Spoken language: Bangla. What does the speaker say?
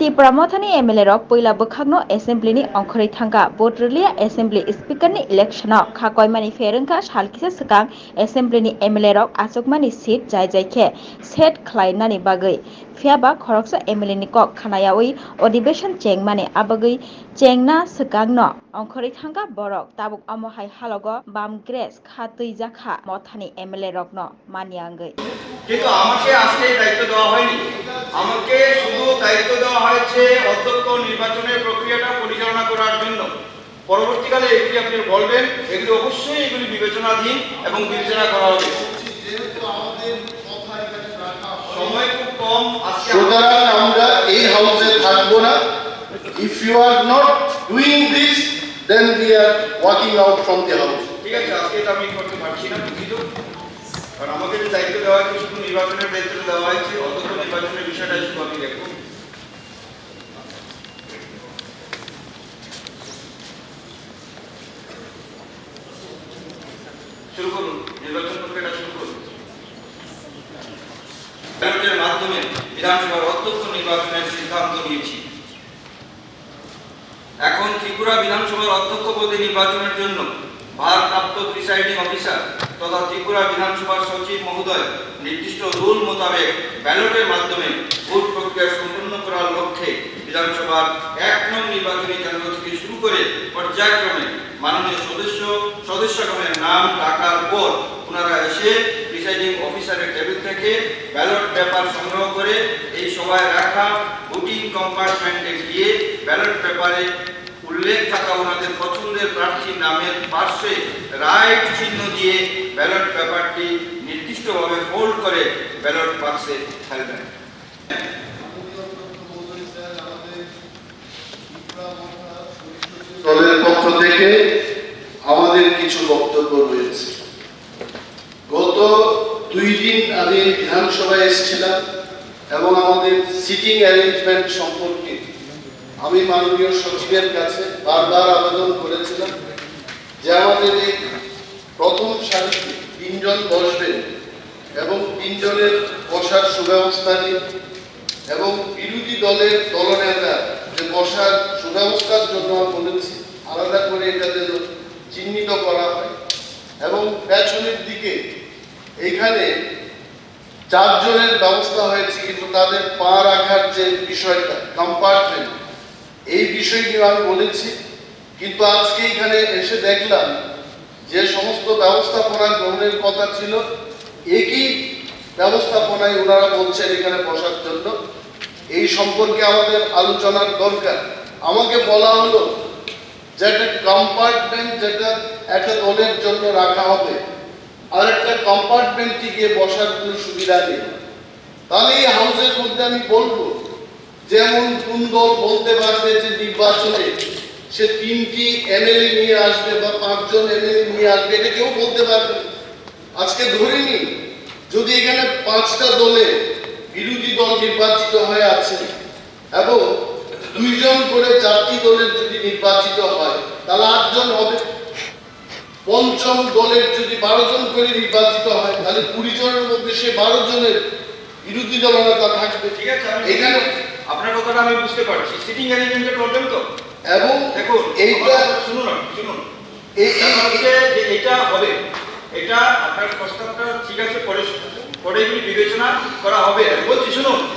Tipra Motha MLA rok poila bwkhakno assembly ni Ongkhorkha Tipra assembly speaker ni election khakoimani ferengkha salkisa swkang assembly ni MLA rok achukmani seat jai khe set khlainani bagwi phiaba khoroksa MLA ni kok khanayawi अधिवेशन chengmani abagwi chengna swkangno Ongkhorkha borok tabuk amohai halogo bam grass khatui jakha Mothani MLA rokno maniangwi কিন্তু আমাকে আজকে দায়িত্ব দেওয়া হয়নি আমাকে শুধু দায়িত্ব দেওয়া হয়েছে অধ্যক্ষ নির্বাচনের প্রক্রিয়াটা পরিচালনা করার জন্য পরবর্তীকালে এগুলি আপনি বলবেন এগুলি অবশ্যই এগুলি বিবেচনাধীন এবং বিবেচনা করা হবে সময় খুব কম আজকে সুতরাং আমরা এই হাউসে থাকবো না if you are not doing this then we are walking out from the house ঠিক আছে আজকে এটা আমি করতে পারছি না দুঃখিত কারণ আমাকে যে দায়িত্ব দেওয়া হয়েছে শুধু নির্বাচনের দায়িত্ব দেওয়া হয়েছে অধ্যক্ষ নির্বাচনের বিষয়টা শুধু আমি দেখব শুরু করুন নির্বাচন প্রক্রিয়াটা শুরু করুন ব্যালটের মাধ্যমে বিধানসভার অধ্যক্ষ নির্বাচনের সিদ্ধান্ত নিয়েছি এখন ত্রিপুরা বিধানসভার অধ্যক্ষ পদে নির্বাচনের জন্য ভারপ্রাপ্ত প্রিসাইডিং অফিসার তথা ত্রিপুরা বিধানসভার সচিব মহোদয় নির্দিষ্ট রুল মোতাবেক ব্যালটের মাধ্যমে ভোট প্রক্রিয়া সম্পন্ন করার লক্ষ্যে বিধানসভার 1 নং নির্বাচনী কেন্দ্র থেকে শুরু করে পর্যায়ক্রমে মাননীয় সদস্যগণের নাম ডাকার পর ওনারা এসে প্রিসাইডিং অফিসারের টেবিল থেকে ব্যালট পেপার সংগ্রহ করে এই সভায় রাখা ভোটিং কম্পার্টমেন্টে গিয়ে ব্যালট পেপারে উল্লেখ থাকা ওনাদের পছন্দের প্রার্থীর নামের পার্শ্বে রাইট চিহ্ন দিয়ে ব্যালট পেপারটি নির্দিষ্টভাবে ফোল্ড করে ব্যালট বাক্সে ফেলবেন দলের পক্ষ থেকে আমাদের কিছু বক্তব্য রয়েছে গত 2 দিন আগে বিধানসভায় এসেছিলাম এবং আমাদের সিটিং অ্যারেঞ্জমেন্ট সম্পর্কে আমি মাননীয় সচিবের কাছে বারবার আবেদন করেছিলাম যে আমাদের এই প্রথম সারিতে 3 জন বসবেন এবং 3 জনের বসার সুব্যবস্থা নিয়ে এবং বিরোধী দলের দলনেতা যে বসার সুব্যবস্থার জন্য বলেছি আলাদা করে এটাতে চিহ্নিত করা হয় এবং পেছনের দিকে এইখানে 4 জনের ব্যবস্থা হয়েছে কিন্তু তাদের পা রাখার যে বিষয়টা কম্পার্টমেন্ট এই বিষয় নিয়ে আমি বলেছি কিন্তু আজকে এখানে এসে দেখলাম যে সমস্ত ব্যবস্থাপনা গ্রহণের কথা ছিল একই ব্যবস্থাপনায় ওনারা বলছেন এখানে বসার জন্য এই সম্পর্কে আমাদের আলোচনার দরকার আমাকে বলা হলো যে একটা কম্পার্টমেন্ট যেটা একটা দলের জন্য রাখা হবে আর একটা কম্পার্টমেন্টে গিয়ে বসার কোনো সুবিধা নেই তাহলে এই হাউসের মধ্যে আমি বলবো যেমন কোন দল বলতে পারবে যে নির্বাচনে সে 3টি এমএলএ নিয়ে আসবে বা 5 জন এমএলএ নিয়ে আসবে এটা কেউ বলতে পারবে আজকে ধরে নিন যদি এখানে 5টা দলে বিরোধী দল নির্বাচিত হয়ে আছে এবং 2 জন করে 4টি দলের যদি নির্বাচিত হয় তাহলে 8 জন হবে পঞ্চম দলের যদি 12 জন করে নির্বাচিত হয় তাহলে 20 জনের মধ্যে সে 12 জনের বিরোধী দলনেতা থাকবে ঠিক আছে এখানে আপনার কথাটা আমি বুঝতে পারছি সিটিং অ্যারেঞ্জমেন্টের প্রবলেম তো এবং দেখুন এইটা শুনুন এই যে এটা হবে এটা আপনার প্রস্তাবটা ঠিক আছে পরে বিবেচনা করা হবে বলছি শুনুন